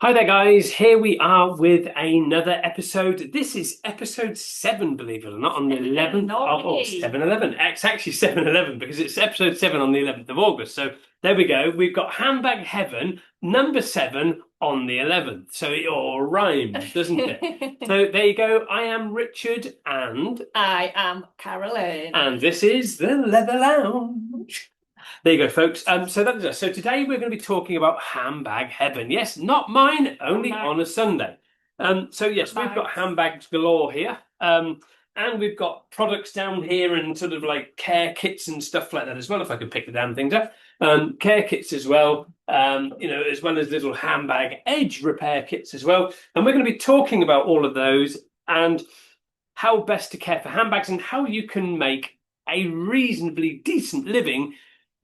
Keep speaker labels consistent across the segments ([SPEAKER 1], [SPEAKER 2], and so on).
[SPEAKER 1] Hi there, guys. Here we are with another episode. This is episode 7, believe it or not, on the 11th of 7/11. It's actually 7/11 because it's episode 7 on the 11th of August. So there we go. We've got Handbag Heaven, number 7 on the 11th. So it all rhymes, doesn't it? So there you go. I am Richard and
[SPEAKER 2] I am Carolyn.
[SPEAKER 1] and this is the Leather Lounge. There you go, folks. So that is us. So today we're going to be talking about handbag heaven. Yes, not mine, only on a Sunday. So yes, we've got handbags galore here. And we've got products down here and sort of like care kits and stuff like that as well, if I could pick the damn things up. Care kits as well, as well as little handbag edge repair kits as well. And we're going to be talking about all of those and how best to care for handbags and how you can make a reasonably decent living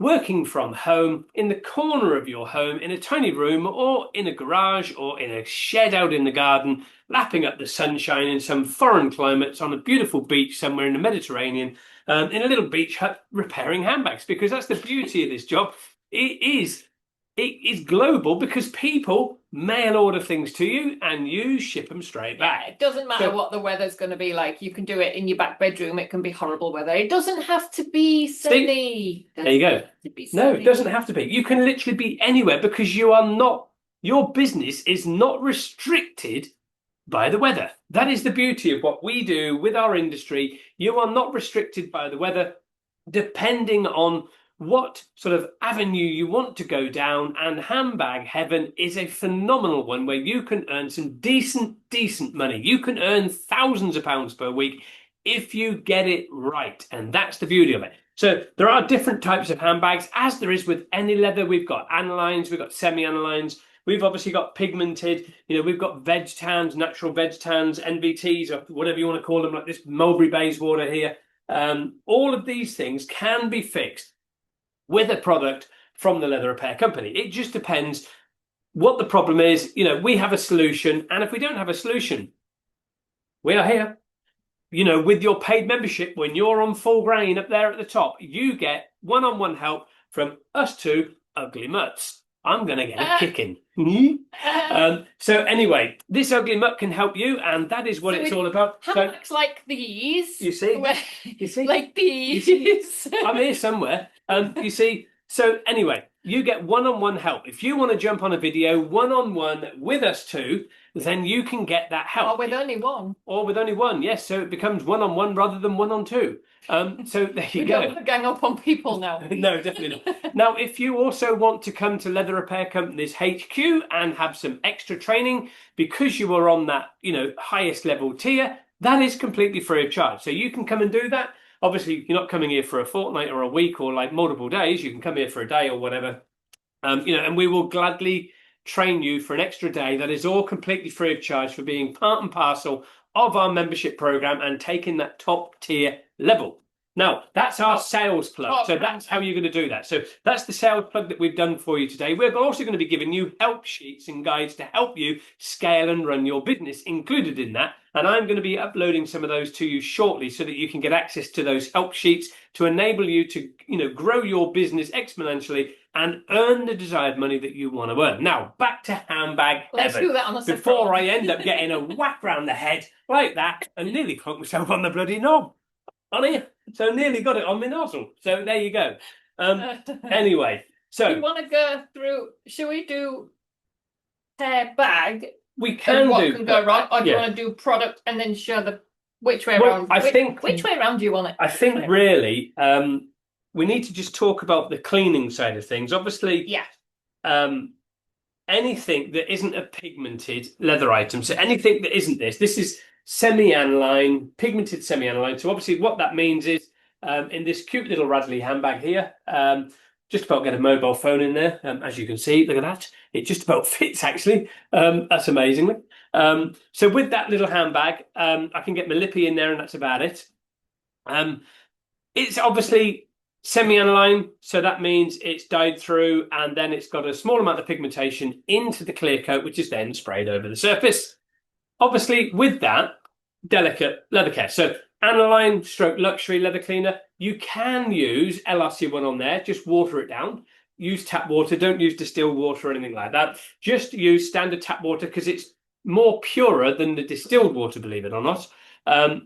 [SPEAKER 1] working from home, in the corner of your home, in a tiny room, or in a garage, or in a shed out in the garden, lapping up the sunshine in some foreign climates on a beautiful beach somewhere in the Mediterranean, in a little beach hut, repairing handbags. Because that's the beauty of this job. It is global because people mail order things to you and you ship them straight back.
[SPEAKER 2] Yeah, it doesn't matter what the weather's going to be like. You can do it in your back bedroom. It can be horrible weather. It doesn't have to be sunny.
[SPEAKER 1] There you go. No, it doesn't have to be. You can literally be anywhere because your business is not restricted by the weather. That is the beauty of what we do with our industry. You are not restricted by the weather, depending on what sort of avenue you want to go down, and Handbag Heaven is a phenomenal one where you can earn some decent money. You can earn thousands of pounds per week if you get it right, and that's the beauty of it. So there are different types of handbags, as there is with any leather. We've got anilines, we've got semi-anilines, we've obviously got pigmented, we've got veg tans, natural veg tans, NVTs, or whatever you want to call them, like this Mulberry Bayswater here. All of these things can be fixed with a product from the leather repair company. It just depends what the problem is. We have a solution, and if we don't have a solution, we are here. With your paid membership, when you're on full grain up there at the top, you get one-on-one help from us two ugly mutts. I'm going to get a kicking. So anyway, this ugly mutt can help you, and that is what it's all about.
[SPEAKER 2] Handbags like these.
[SPEAKER 1] You see?
[SPEAKER 2] You see? Like these.
[SPEAKER 1] I'm here somewhere. You see? So anyway, you get one-on-one help. If you want to jump on a video one-on-one with us two, then you can get that help.
[SPEAKER 2] Or with only one.
[SPEAKER 1] Or with only one, yes. So it becomes one-on-one rather than one-on-two. So there you go.
[SPEAKER 2] Don't gang up on people now.
[SPEAKER 1] No, definitely not. Now, if you also want to come to Leather Repair Company's HQ and have some extra training because you are on that, highest level tier, that is completely free of charge. So you can come and do that. Obviously, you're not coming here for a fortnight or a week or like multiple days. You can come here for a day or whatever. And we will gladly train you for an extra day. That is all completely free of charge for being part and parcel of our membership program and taking that top tier level. Now, that's our sales plug. So that's how you're going to do that. So that's the sales plug that we've done for you today. We're also going to be giving you help sheets and guides to help you scale and run your business included in that. And I'm going to be uploading some of those to you shortly so that you can get access to those help sheets to enable you to, grow your business exponentially and earn the desired money that you want to earn. Now, back to Handbag Heaven.
[SPEAKER 2] Let's do that on a separate
[SPEAKER 1] before I end up getting a whack round the head like that and nearly clunk myself on the bloody knob. On here. So nearly got it on my nozzle. So there you go. Anyway, so
[SPEAKER 2] you want to go through? Should we do hair bag?
[SPEAKER 1] We can
[SPEAKER 2] what
[SPEAKER 1] do.
[SPEAKER 2] Can go wrong, or do you want to do product and then show the which way around? Which way around do you want it?
[SPEAKER 1] I think really, we need to just talk about the cleaning side of things. Obviously,
[SPEAKER 2] yeah.
[SPEAKER 1] Anything that isn't a pigmented leather item. So anything that isn't this is semi-aniline, pigmented semi-aniline. So obviously what that means is in this cute little Radley handbag here, just about get a mobile phone in there. As you can see, look at that. It just about fits actually. That's amazingly. So with that little handbag, I can get my lippy in there and that's about it. It's obviously semi-aniline, so that means it's dyed through and then it's got a small amount of pigmentation into the clear coat, which is then sprayed over the surface. Obviously, with that, delicate leather care. So aniline stroke luxury leather cleaner. You can use LRC1 on there, just water it down. use tap water. Don't use distilled water or anything like that. Just use standard tap water because it's more purer than the distilled water, believe it or not.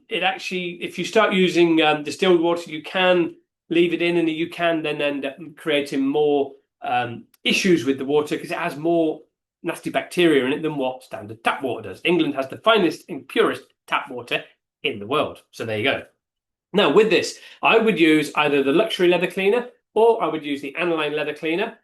[SPEAKER 1] It actually, if you start using distilled water, you can leave it in and you can then end up creating more issues with the water because it has more nasty bacteria in it than what standard tap water does. England has the finest and purest tap water in the world. So there you go. Now with this, I would use either the luxury leather cleaner or I would use the aniline leather cleaner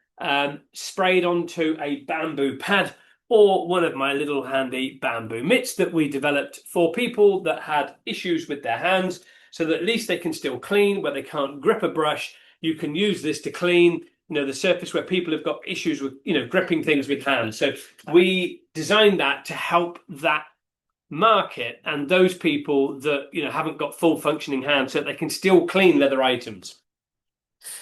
[SPEAKER 1] sprayed onto a bamboo pad or one of my little handy bamboo mitts that we developed for people that had issues with their hands so that at least they can still clean where they can't grip a brush. You can use this to clean, the surface where people have got issues with, gripping things with hands. So we designed that to help that market and those people that, haven't got full functioning hands so that they can still clean leather items.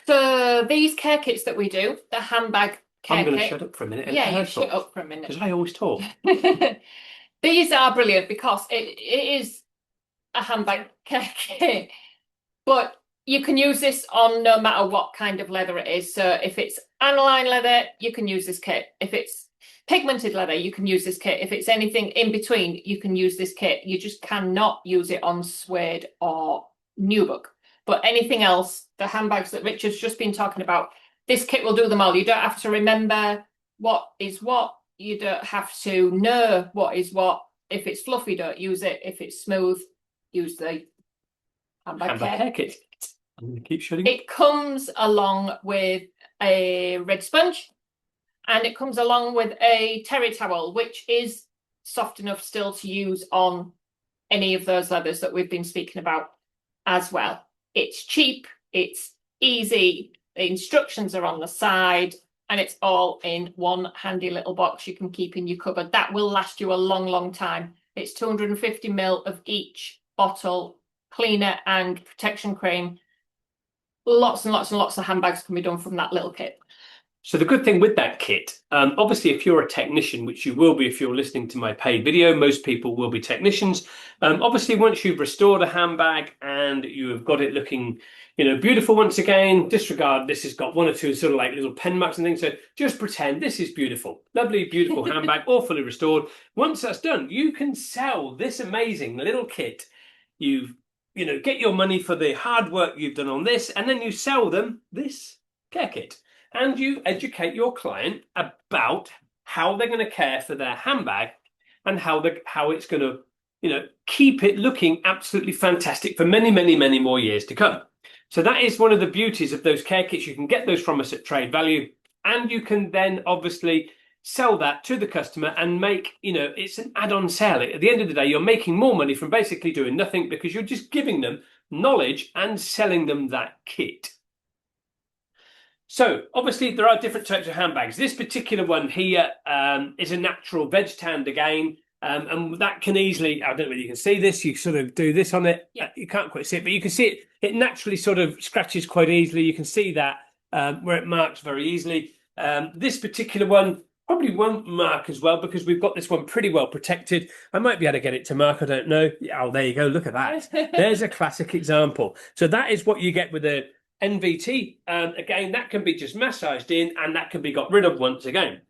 [SPEAKER 2] So these care kits that we do, the handbag care
[SPEAKER 1] I'm going to
[SPEAKER 2] kit.
[SPEAKER 1] shut up for a minute.
[SPEAKER 2] Yeah, you shut up for a minute.
[SPEAKER 1] Because I always talk.
[SPEAKER 2] These are brilliant because it is a handbag care kit, but you can use this on no matter what kind of leather it is. So if it's aniline leather, you can use this kit. If it's pigmented leather, you can use this kit. If it's anything in between, you can use this kit. You just cannot use it on suede or Nubuck. But anything else, the handbags that Richard's just been talking about, this kit will do them all. You don't have to remember what is what. You don't have to know what is what. If it's fluffy, don't use it. If it's smooth, use the handbag care kit.
[SPEAKER 1] I'm going to keep shutting.
[SPEAKER 2] It comes along with a red sponge and it comes along with a terry towel, which is soft enough still to use on any of those leathers that we've been speaking about as well. It's cheap, it's easy, the instructions are on the side, and it's all in one handy little box you can keep in your cupboard. That will last you a long, long time. It's 250 ml of each bottle, cleaner and protection cream. Lots and lots and lots of handbags can be done from that little kit.
[SPEAKER 1] So the good thing with that kit, obviously if you're a technician, which you will be if you're listening to my paid video, most people will be technicians. Obviously once you've restored a handbag and you have got it looking, beautiful once again, disregard this has got one or two sort of like little pen marks and things. So just pretend this is beautiful, lovely, beautiful handbag, all fully restored. Once that's done, you can sell this amazing little kit. Get your money for the hard work you've done on this, and then you sell them this care kit. And you educate your client about how they're going to care for their handbag and how it's going to, keep it looking absolutely fantastic for many, many, many more years to come. So that is one of the beauties of those care kits. You can get those from us at trade value, and you can then obviously sell that to the customer and make, it's an add-on sale. At the end of the day, you're making more money from basically doing nothing because you're just giving them knowledge and selling them that kit. So obviously there are different types of handbags. This particular one here is a natural veg tanned again. And that can easily, I don't know whether you can see this, you sort of do this on it. Yeah. You can't quite see it, but you can see it. It naturally sort of scratches quite easily. You can see that where it marks very easily. This particular one probably won't mark as well because we've got this one pretty well protected. I might be able to get it to mark, I don't know. Oh, there you go, look at that. There's a classic example. So that is what you get with a NVT. Again, that can be just massaged in and that can be got rid of once again.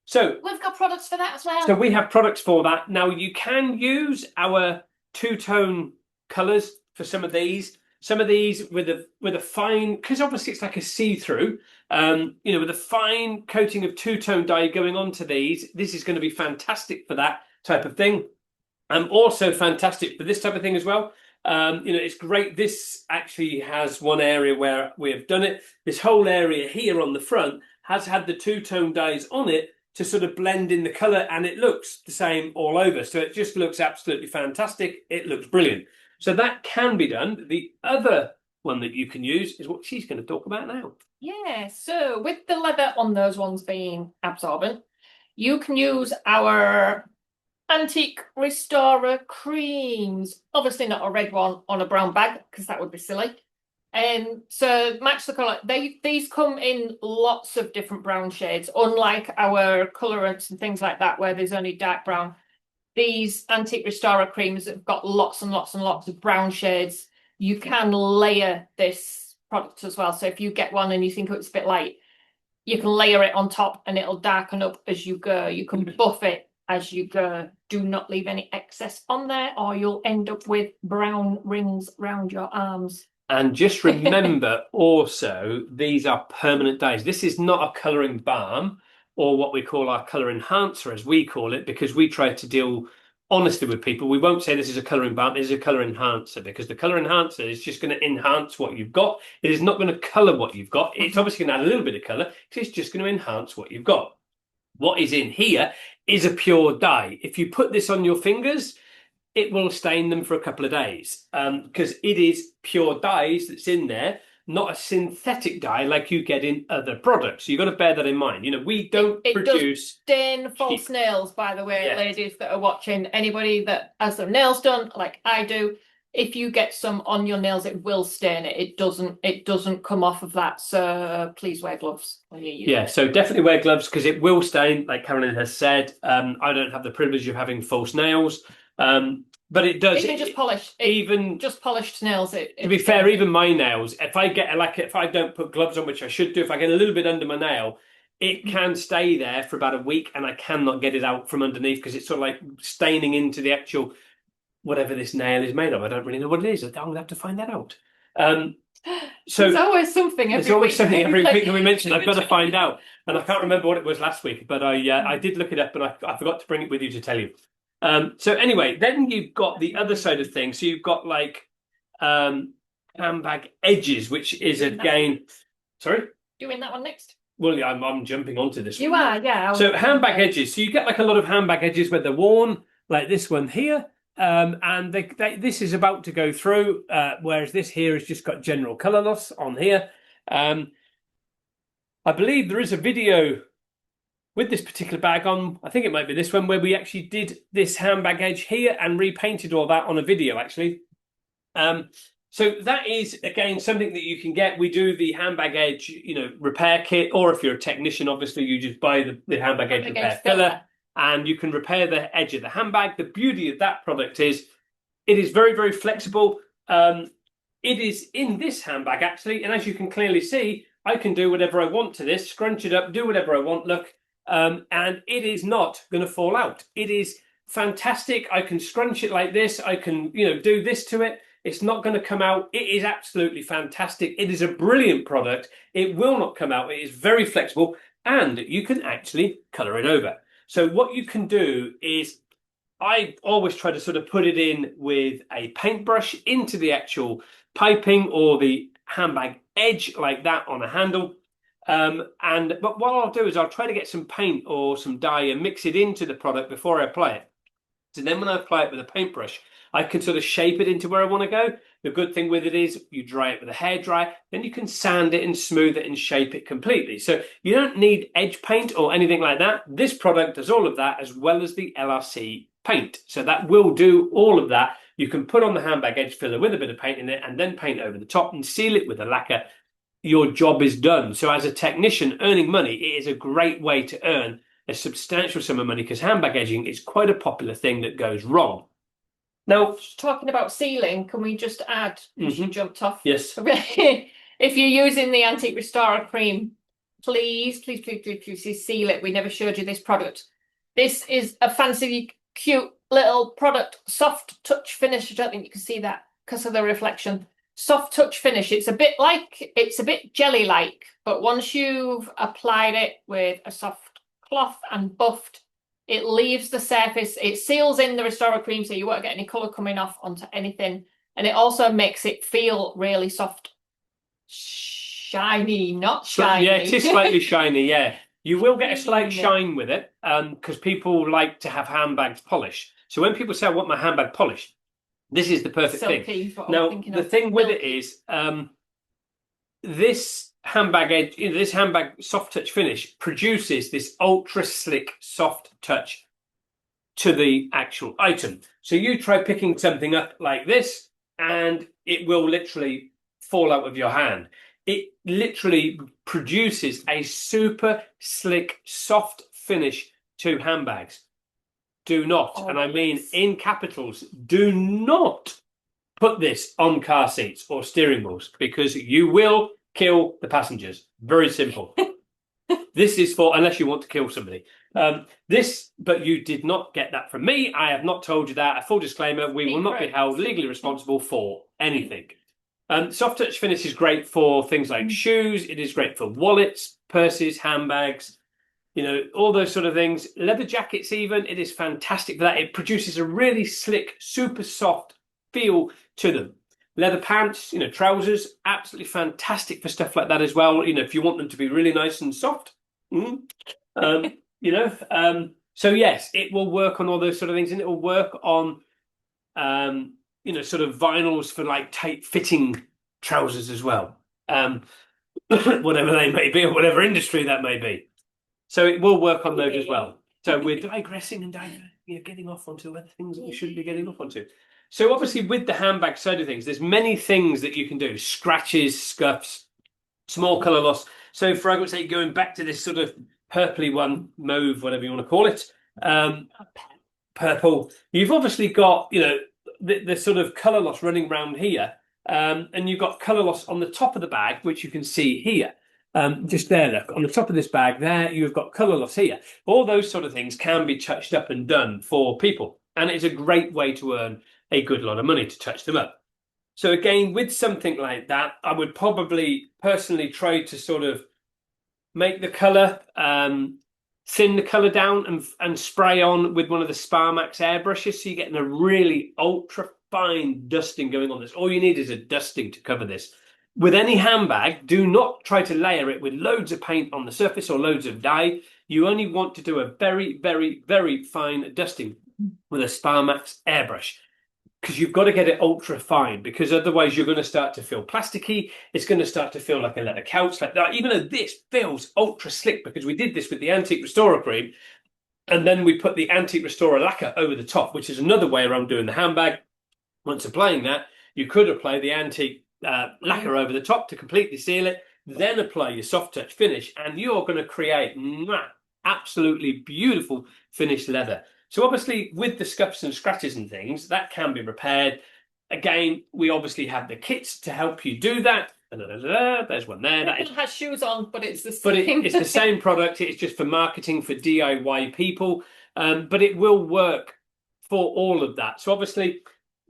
[SPEAKER 1] So
[SPEAKER 2] we've got products for that as well.
[SPEAKER 1] So we have products for that. Now you can use our two-tone colours for some of these. Some of these with a fine, because obviously it's like a see-through, with a fine coating of two-tone dye going onto these. This is going to be fantastic for that type of thing. Also fantastic for this type of thing as well. It's great. This actually has one area where we have done it. This whole area here on the front has had the two-tone dyes on it to sort of blend in the colour, and it looks the same all over. So it just looks absolutely fantastic. It looks brilliant. So that can be done. The other one that you can use is what she's going to talk about now.
[SPEAKER 2] Yeah, so with the leather on those ones being absorbent, you can use our antique restorer creams. Obviously not a red one on a brown bag because that would be silly. So match the colour. These come in lots of different brown shades, unlike our colorants and things like that where there's only dark brown. These antique restorer creams have got lots and lots and lots of brown shades. You can layer this product as well. So if you get one and you think it's a bit light, You can layer it on top and it'll darken up as you go. You can buff it as you go. Do not leave any excess on there or you'll end up with brown rings around your arms.
[SPEAKER 1] And just remember also, these are permanent dyes. This is not a colouring balm or what we call our colour enhancer, as we call it, because we try to deal honestly with people. We won't say this is a colouring balm, it is a colour enhancer, because the colour enhancer is just going to enhance what you've got. It is not going to colour what you've got. It's obviously going to add a little bit of colour. It's just going to enhance what you've got. What is in here is a pure dye. If you put this on your fingers, it will stain them for a couple of days because it is pure dyes that's in there, not a synthetic dye like you get in other products. So you've got to bear that in mind. You know, we don't
[SPEAKER 2] it
[SPEAKER 1] produce
[SPEAKER 2] does stain false
[SPEAKER 1] cheap
[SPEAKER 2] nails, by the way,
[SPEAKER 1] Yeah.
[SPEAKER 2] ladies that are watching. Anybody that has their nails done, like I do, if you get some on your nails, it will stain it. It doesn't come off of that. So please wear gloves when you use it.
[SPEAKER 1] So definitely wear gloves because it will stain, like Carolyn has said. I don't have the privilege of having false nails. But it does.
[SPEAKER 2] Even just polish.
[SPEAKER 1] Even
[SPEAKER 2] just polished nails.
[SPEAKER 1] To be fair, even my nails, if I get if I don't put gloves on, which I should do, if I get a little bit under my nail, it can stay there for about a week, and I cannot get it out from underneath because it's sort of like staining into the actual whatever this nail is made of. I don't really know what it is. I'm gonna have to find that out. So
[SPEAKER 2] there's always something.
[SPEAKER 1] There's always something every week that we mention. I've got to find out, and I can't remember what it was last week, but I did look it up, and I forgot to bring it with you to tell you. So anyway, then you've got the other side of things. So you've got like handbag edges, which is again, sorry,
[SPEAKER 2] doing that one next.
[SPEAKER 1] Well, yeah, I'm jumping onto this.
[SPEAKER 2] You are, yeah.
[SPEAKER 1] So handbag edges. So you get like a lot of handbag edges where they're worn, like this one here, and this is about to go through, whereas this here has just got general colour loss on here. I believe there is a video with this particular bag on, I think it might be this one, where we actually did this handbag edge here and repainted all that on a video, actually. So that is, again, something that you can get. We do the handbag edge, repair kit, or if you're a technician, obviously, you just buy the handbag edge repair filler, and you can repair the edge of the handbag. The beauty of that product is it is very, very flexible. It is in this handbag, actually, and as you can clearly see, I can do whatever I want to this, scrunch it up, do whatever I want, look. And it is not going to fall out. It is fantastic. I can scrunch it like this. I can, do this to it. It's not going to come out. It is absolutely fantastic. It is a brilliant product. It will not come out. It is very flexible and you can actually colour it over. So what you can do is I always try to sort of put it in with a paintbrush into the actual piping or the handbag edge like that on a handle. But what I'll do is I'll try to get some paint or some dye and mix it into the product before I apply it. So then when I apply it with a paintbrush, I can sort of shape it into where I want to go. The good thing with it is you dry it with a hairdryer, then you can sand it and smooth it and shape it completely. So you don't need edge paint or anything like that. This product does all of that as well as the LRC paint. So that will do all of that. You can put on the handbag edge filler with a bit of paint in it and then paint over the top and seal it with a lacquer. Your job is done. So as a technician earning money, it is a great way to earn a substantial sum of money because handbag edging is quite a popular thing that goes wrong. Now,
[SPEAKER 2] talking about sealing, can we just add, you jumped off?
[SPEAKER 1] Yes.
[SPEAKER 2] If you're using the Antique Restorer cream, please seal it. We never showed you this product. This is a fancy, cute little product, soft touch finish. I don't think you can see that because of the reflection. Soft touch finish. It's a bit jelly-like, but once you've applied it with a soft cloth and buffed, it leaves the surface. It seals in the Restorer cream, so you won't get any colour coming off onto anything. And it also makes it feel really soft, shiny, not shiny.
[SPEAKER 1] Yeah, it is slightly shiny, yeah. You will get a slight shine with it because people like to have handbags polished. So when people say, I want my handbag polished, this is the perfect thing. Now, the thing with it is this handbag edge, this handbag soft touch finish produces this ultra slick soft touch to the actual item. So you try picking something up like this and it will literally fall out of your hand. It literally produces a super slick soft finish to handbags. Do not, and I mean in capitals, do not put this on car seats or steering wheels because you will kill the passengers. Very simple. This is for unless you want to kill somebody. But you did not get that from me. I have not told you that. A full disclaimer: we will not be held legally responsible for anything. Soft touch finish is great for things like shoes. It is great for wallets, purses, handbags, all those sort of things. Leather jackets, even, it is fantastic for that. It produces a really slick, super soft feel to them. Leather pants, trousers, absolutely fantastic for stuff like that as well. If you want them to be really nice and soft. So yes, it will work on all those sort of things, and it will work on sort of vinyls for like tight fitting trousers as well. Whatever they may be, or whatever industry that may be. So it will work on those as well. So we're digressing and getting off onto other things that we shouldn't be getting off onto. So obviously with the handbag side of things, there's many things that you can do. Scratches, scuffs, small colour loss. So for argument's sake, going back to this sort of purpley one, mauve, whatever you want to call it, purple, you've obviously got, the sort of colour loss running around here. And you've got colour loss on the top of the bag, which you can see here. Just there, look, on the top of this bag there, you've got colour loss here. All those sort of things can be touched up and done for people. And it's a great way to earn a good lot of money to touch them up. So again, with something like that, I would probably personally try to sort of make the colour, thin the colour down and spray on with one of the Sparmax airbrushes. So you're getting a really ultra fine dusting going on this. All you need is a dusting to cover this. With any handbag, do not try to layer it with loads of paint on the surface or loads of dye. You only want to do a very, very, very fine dusting with a Sparmax airbrush, because you've got to get it ultra fine, because otherwise you're going to start to feel plasticky. It's going to start to feel like a leather couch like that, even though this feels ultra slick, because we did this with the Antique Restorer cream, and then we put the Antique Restorer lacquer over the top, which is another way around doing the handbag. Once applying that, you could apply the Antique lacquer over the top to completely seal it, then apply your soft touch finish, and you're going to create absolutely beautiful finished leather. So obviously with the scuffs and scratches and things, that can be repaired. Again, we obviously have the kits to help you do that. There's one there.
[SPEAKER 2] It has shoes on, but it's the same.
[SPEAKER 1] But it's the same product. It's just for marketing for DIY people. But it will work for all of that. So obviously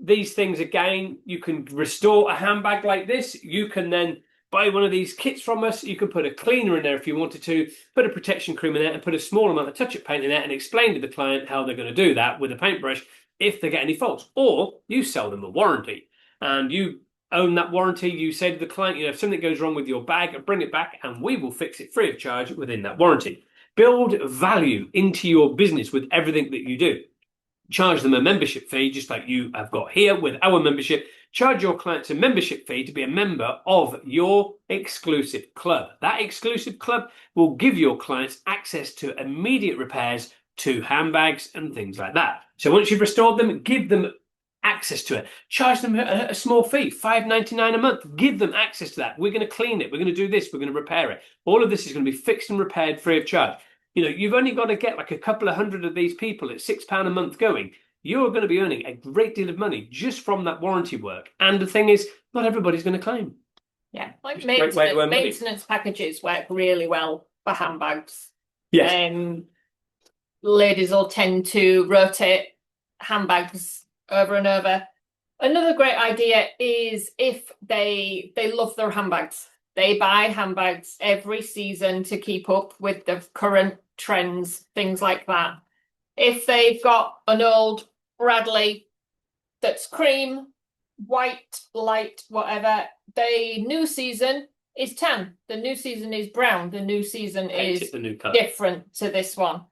[SPEAKER 1] these things, again, you can restore a handbag like this. You can then buy one of these kits from us. You can put a cleaner in there if you wanted to, put a protection cream in there, and put a small amount of touch-up paint in there, and explain to the client how they're going to do that with a paintbrush if they get any faults. Or you sell them a warranty, and you own that warranty. You say to the client, if something goes wrong with your bag, bring it back, and we will fix it free of charge within that warranty. Build value into your business with everything that you do. Charge them a membership fee, just like you have got here with our membership. Charge your clients a membership fee to be a member of your exclusive club. That exclusive club will give your clients access to immediate repairs to handbags and things like that. So once you've restored them, give them access to it. Charge them a small fee, $5.99 a month. Give them access to that. We're going to clean it. We're going to do this. We're going to repair it. All of this is going to be fixed and repaired free of charge. You've only got to get like a couple of hundred of these people at £6 a month going. You're going to be earning a great deal of money just from that warranty work. And the thing is, not everybody's going to claim.
[SPEAKER 2] Yeah, like maintenance packages work really well for handbags.
[SPEAKER 1] Yes.
[SPEAKER 2] Ladies will tend to rotate handbags over and over. Another great idea is if they love their handbags. They buy handbags every season to keep up with the current trends, things like that. If they've got an old Bradley that's cream, white, light, whatever, the new season is tan. The new season is brown. The new season is different to this one.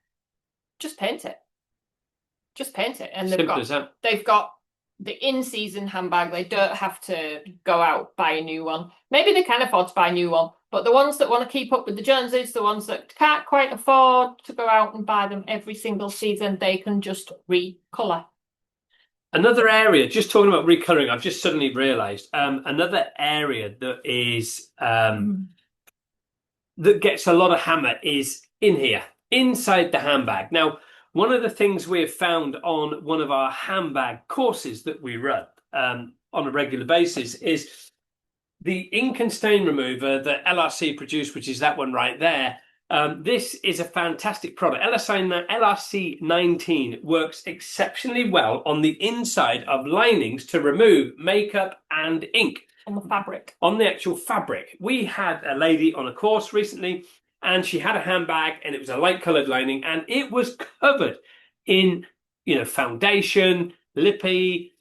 [SPEAKER 2] Just paint it. Just paint it. And they've got the in-season handbag. They don't have to go out, buy a new one. Maybe they can afford to buy a new one, but the ones that want to keep up with the Joneses, the ones that can't quite afford to go out and buy them every single season, they can just recolour.
[SPEAKER 1] Another area, just talking about recoloring, I've just suddenly realised, another area that is that gets a lot of hammer is in here, inside the handbag. Now, one of the things we have found on one of our handbag courses that we run on a regular basis is the ink and stain remover that LRC produced, which is that one right there. This is a fantastic product. LRC 19 works exceptionally well on the inside of linings to remove makeup and ink.
[SPEAKER 2] On the fabric.
[SPEAKER 1] On the actual fabric. We had a lady on a course recently, and she had a handbag, and it was a light coloured lining, and it was covered in, foundation, lippy,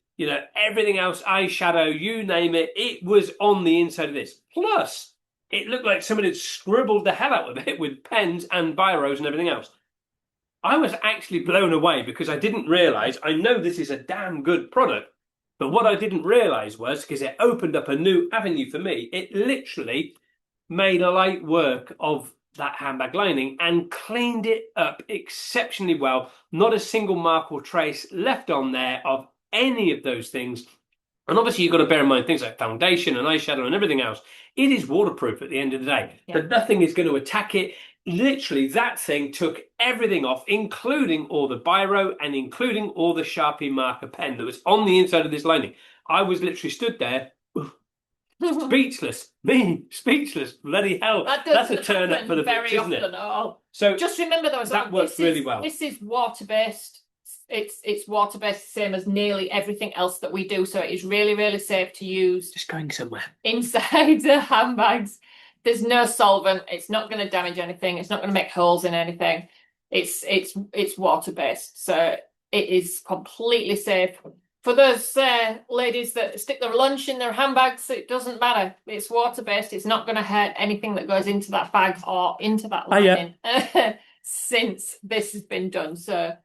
[SPEAKER 1] everything else, eyeshadow, you name it. It was on the inside of this. Plus, it looked like somebody had scribbled the hell out of it with pens and biros and everything else. I was actually blown away because I didn't realise. I know this is a damn good product, but what I didn't realise was, because it opened up a new avenue for me, it literally made light work of that handbag lining and cleaned it up exceptionally well. Not a single mark or trace left on there of any of those things. And obviously, you've got to bear in mind things like foundation and eyeshadow and everything else. It is waterproof at the end of the day. Yeah. So nothing is going to attack it. Literally, that thing took everything off, including all the biro and including all the Sharpie marker pen that was on the inside of this lining. I was literally stood there, speechless. Me, speechless. Bloody hell. That's a turn up for the books, isn't it?
[SPEAKER 2] So just remember those.
[SPEAKER 1] That works really well.
[SPEAKER 2] This is water-based. It's water-based, same as nearly everything else that we do. So it is really, really safe to use.
[SPEAKER 1] Just going somewhere.
[SPEAKER 2] Inside the handbags. There's no solvent. It's not going to damage anything. It's not going to make holes in anything. It's water-based. So it is completely safe. For those ladies that stick their lunch in their handbags, it doesn't matter. It's water-based. It's not going to hurt anything that goes into that bag or into that lining since this has been done. So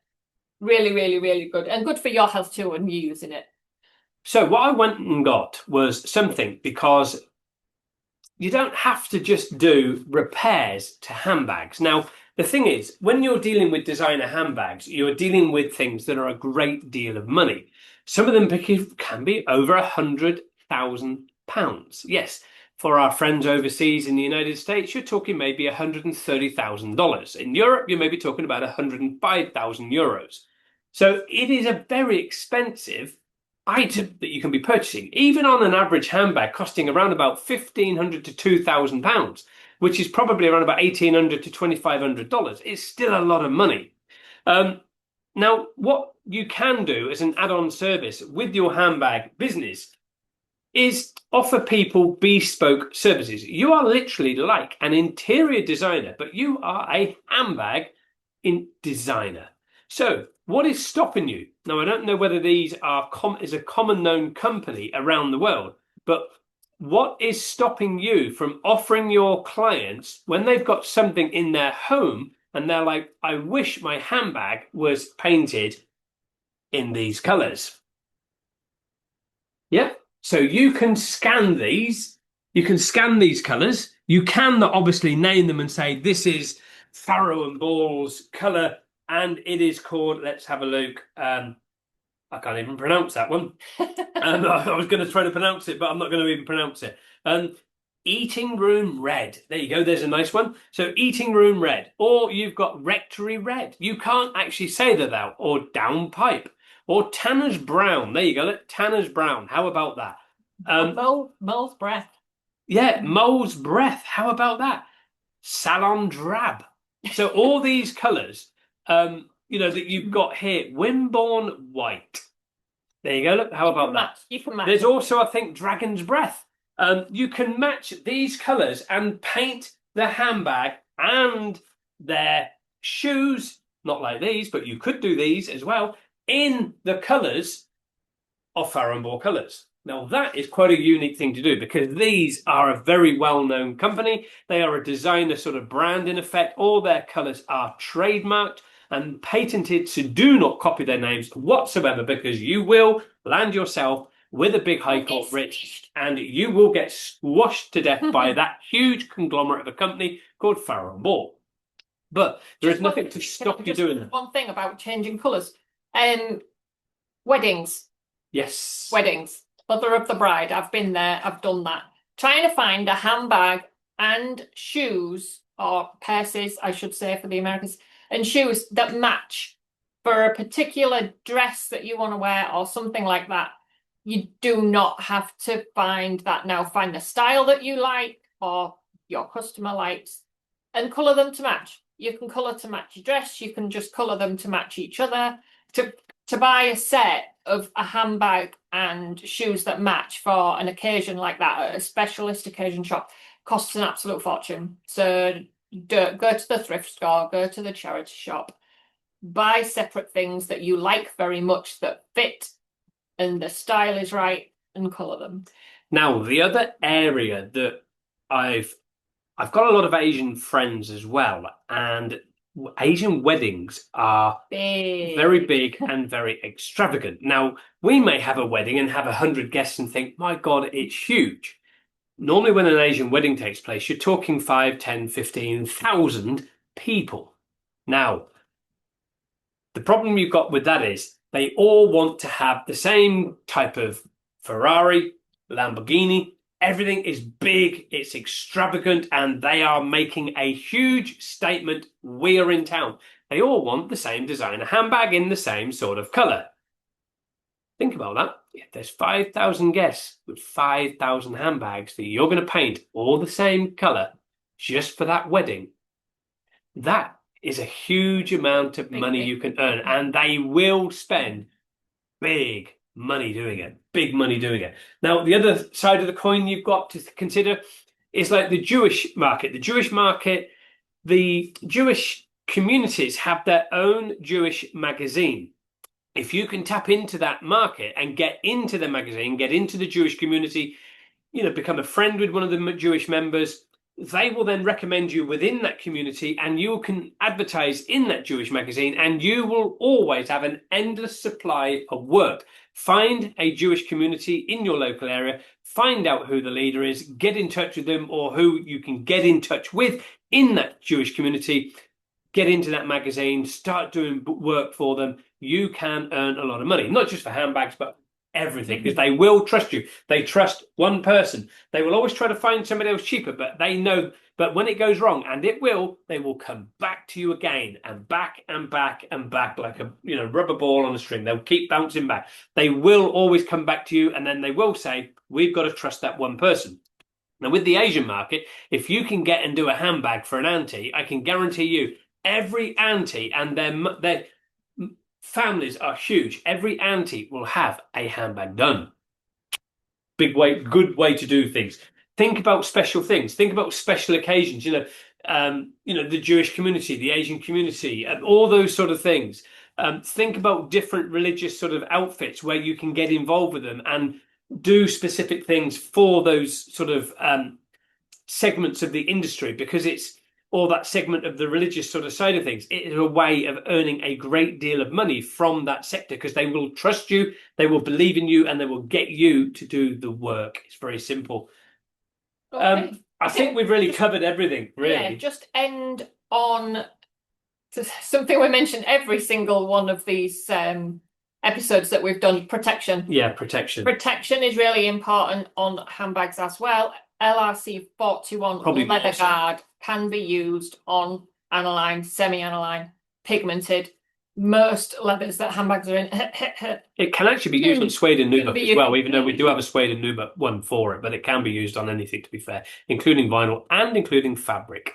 [SPEAKER 2] really, really, really good. And good for your health too when you're using it.
[SPEAKER 1] So what I went and got was something, because you don't have to just do repairs to handbags. Now, the thing is, when you're dealing with designer handbags, you're dealing with things that are a great deal of money. Some of them can be over £100,000. Yes, for our friends overseas in the United States, you're talking maybe $130,000. In Europe, you may be talking about 105,000 euros. So it is a very expensive item that you can be purchasing, even on an average handbag costing around about £1,500 to £2,000, which is probably around about $1,800 to $2,500. It's still a lot of money. Now, what you can do as an add-on service with your handbag business is offer people bespoke services. You are literally like an interior designer, but you are a handbag designer. So what is stopping you? Now, I don't know whether these is a common known company around the world, but what is stopping you from offering your clients, when they've got something in their home and they're like, I wish my handbag was painted in these colors? Yeah. So you can scan these. You can scan these colors. You can obviously name them and say, this is Farrow and Ball's color, and it is called, let's have a look. I can't even pronounce that one. I was going to try to pronounce it, but I'm not going to even pronounce it. Eating Room Red. There you go. There's a nice one. So Eating Room Red. Or you've got Rectory Red. You can't actually say that out. Or Downpipe. Or Tanner's Brown. There you go. Tanner's Brown. How about that?
[SPEAKER 2] Mole's Breath.
[SPEAKER 1] Yeah, Mole's Breath. How about that? Salon Drab. So all these colours, that you've got here. Wimborne White. There you go. Look, how about that?
[SPEAKER 2] You can match.
[SPEAKER 1] There's also, I think, Dragon's Breath. You can match these colours and paint the handbag and their shoes, not like these, but you could do these as well, in the colours of Farrow & Ball colours. Now, that is quite a unique thing to do, because these are a very well-known company. They are a designer sort of brand, in effect. All their colours are trademarked and patented, so do not copy their names whatsoever, because you will land yourself with a big high court writ, and you will get squashed to death by that huge conglomerate of a company called Farrow & Ball. But there is nothing to stop you doing that.
[SPEAKER 2] One thing about changing colours. Weddings.
[SPEAKER 1] Yes.
[SPEAKER 2] Weddings. Mother of the bride. I've been there. I've done that. Trying to find a handbag and shoes, or purses, I should say, for the Americans, and shoes that match for a particular dress that you want to wear or something like that. You do not have to find that now. Find the style that you like or your customer likes. and colour them to match. You can colour to match your dress. You can just colour them to match each other. To buy a set of a handbag and shoes that match for an occasion like that at a specialist occasion shop costs an absolute fortune. So go to the thrift store, go to the charity shop, buy separate things that you like very much that fit and the style is right, and colour them.
[SPEAKER 1] Now, the other area that I've got a lot of Asian friends as well, and Asian weddings are very big and very extravagant. Now, we may have a wedding and have 100 guests and think, my God, it's huge. Normally, when an Asian wedding takes place, you're talking 5, 10, 15,000 people. Now, the problem you've got with that is they all want to have the same type of Ferrari, Lamborghini. Everything is big, it's extravagant, and they are making a huge statement. We are in town. They all want the same designer handbag in the same sort of color. Think about that. If there's 5,000 guests with 5,000 handbags that you're going to paint all the same color just for that wedding, that is a huge amount of money you can earn, and they will spend big money doing it. Big money doing it. Now, the other side of the coin you've got to consider is like the Jewish market. The Jewish market, the Jewish communities have their own Jewish magazine. If you can tap into that market and get into the magazine, get into the Jewish community, become a friend with one of the Jewish members, they will then recommend you within that community, and you can advertise in that Jewish magazine, and you will always have an endless supply of work. Find a Jewish community in your local area, find out who the leader is, get in touch with them, or who you can get in touch with in that Jewish community, get into that magazine, start doing work for them. You can earn a lot of money, not just for handbags, but everything, because they will trust you. They trust one person. They will always try to find somebody else cheaper, but they know, but when it goes wrong, and it will, they will come back to you again and back and back and back like a rubber ball on a string. They'll keep bouncing back. They will always come back to you, and then they will say, we've got to trust that one person. Now, with the Asian market, if you can get and do a handbag for an auntie, I can guarantee you every auntie and their families are huge. Every auntie will have a handbag done. Good way to do things. Think about special things. Think about special occasions. The Jewish community, the Asian community, and all those sort of things. Think about different religious sort of outfits where you can get involved with them and do specific things for those sort of segments of the industry, because it's or that segment of the religious sort of side of things. It is a way of earning a great deal of money from that sector, because they will trust you, they will believe in you, and they will get you to do the work. It's very simple. Okay. I think we've really covered everything, really.
[SPEAKER 2] Yeah, just end on something we mentioned every single one of these episodes that we've done, protection.
[SPEAKER 1] Yeah, protection.
[SPEAKER 2] Protection is really important on handbags as well. LRC 41
[SPEAKER 1] Probably
[SPEAKER 2] leather guard can be used on aniline, semi-aniline, pigmented. Most leathers that handbags are in.
[SPEAKER 1] It can actually be used on suede and Nubuck as well, even though we do have a suede and Nubuck one for it, but it can be used on anything, to be fair, including vinyl and including fabric.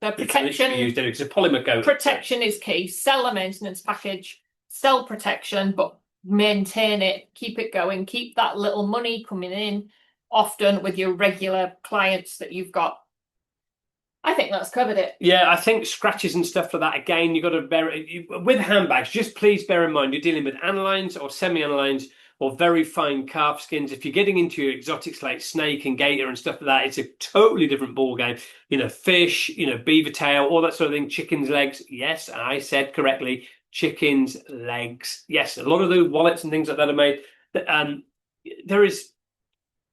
[SPEAKER 2] So protection,
[SPEAKER 1] it's a polymer coat.
[SPEAKER 2] Protection is key. Sell a maintenance package, sell protection, but maintain it, keep it going, keep that little money coming in, often with your regular clients that you've got. I think that's covered it.
[SPEAKER 1] Yeah, I think scratches and stuff like that, again, you've got to with handbags, just please bear in mind you're dealing with anilines or semi-anilines or very fine calf skins. If you're getting into your exotics like snake and gator and stuff like that, it's a totally different ball game. Fish, beaver tail, all that sort of thing, chickens' legs. Yes, I said correctly, chickens' legs. Yes, a lot of those wallets and things like that are made.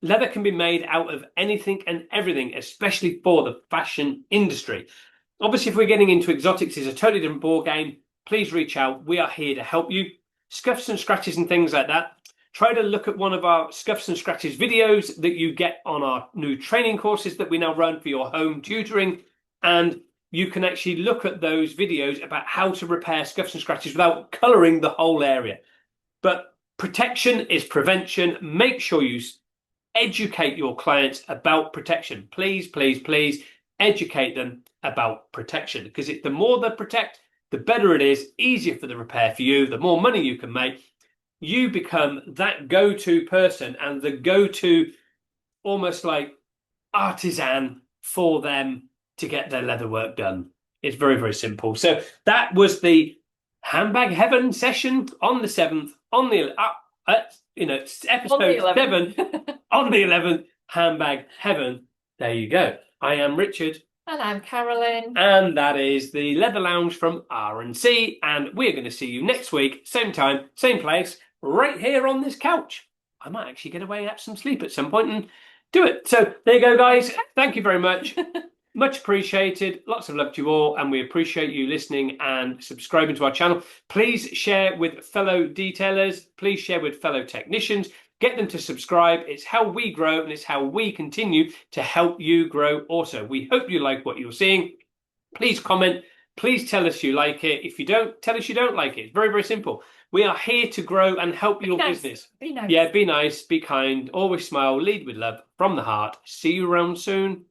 [SPEAKER 1] Leather can be made out of anything and everything, especially for the fashion industry. Obviously, if we're getting into exotics, it's a totally different ball game. Please reach out. We are here to help you. Scuffs and scratches and things like that. Try to look at one of our scuffs and scratches videos that you get on our new training courses that we now run for your home tutoring. And you can actually look at those videos about how to repair scuffs and scratches without colouring the whole area. But protection is prevention. Make sure you educate your clients about protection. Please, please, please educate them. about protection, because the more they protect, the better it is, easier for the repair for you, the more money you can make. You become that go-to person and the go-to almost like artisan for them to get their leather work done. It's very, very simple. So that was the Handbag Heaven session on the 7th, on the it's episode 7 on the 11th, Handbag Heaven. There you go. I am Richard.
[SPEAKER 2] And I'm Carolyn.
[SPEAKER 1] And that is the Leather Lounge from R&C. And we're going to see you next week, same time, same place, right here on this couch. I might actually get away and have some sleep at some point and do it. So there you go, guys. Thank you very much. Much appreciated. Lots of love to you all. And we appreciate you listening and subscribing to our channel. Please share with fellow detailers. Please share with fellow technicians. Get them to subscribe. It's how we grow and it's how we continue to help you grow also. We hope you like what you're seeing. Please comment. Please tell us you like it. If you don't, tell us you don't like it. It's very, very simple. We are here to grow and help your business.
[SPEAKER 2] Be nice.
[SPEAKER 1] Yeah, be nice, be kind, always smile, lead with love from the heart. See you around soon.